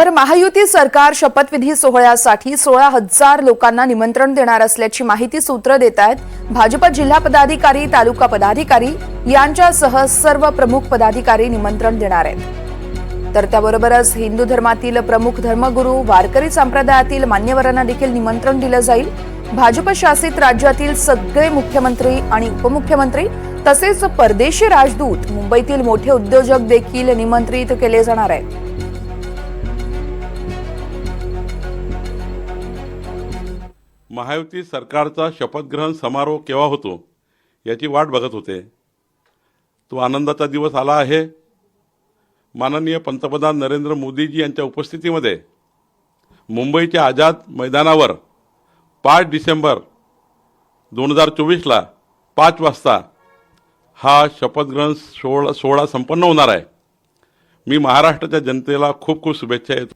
तर महायुती सरकार शपथविधी सोहळ्यासाठी 16,000 लोकांना निमंत्रण देणार असल्याची माहिती सूत्र देत आहेत। भाजप जिल्हा पदाधिकारी, तालुका पदाधिकारी यांच्यासह सर्व प्रमुख पदाधिकारी निमंत्रण देणार आहेत। तर त्याबरोबरच हिंदू धर्मातील प्रमुख धर्मगुरू, वारकरी संप्रदायातील मान्यवरांना देखील निमंत्रण दिलं जाईल। भाजप शासित राज्यातील सगळे मुख्यमंत्री आणि उपमुख्यमंत्री तसेच परदेशी राजदूत, मुंबईतील मोठे उद्योजक देखील निमंत्रित केले जाणार आहेत। महायुती सरकारचा शपथग्रहण समारोह केव्हा होतो याची वाट बघत होते। तो आनंदाचा दिवस आला आहे। माननीय पंतप्रधान नरेंद्र मोदीजी यांच्या उपस्थितीमध्ये मुंबईच्या आझाद मैदानावर 5 डिसेंबर 2024ला 5 वाजता हा शपथग्रहण सोहळा संपन्न होणार आहे। मी महाराष्ट्राच्या जनतेला खूप खूप शुभेच्छा देतो।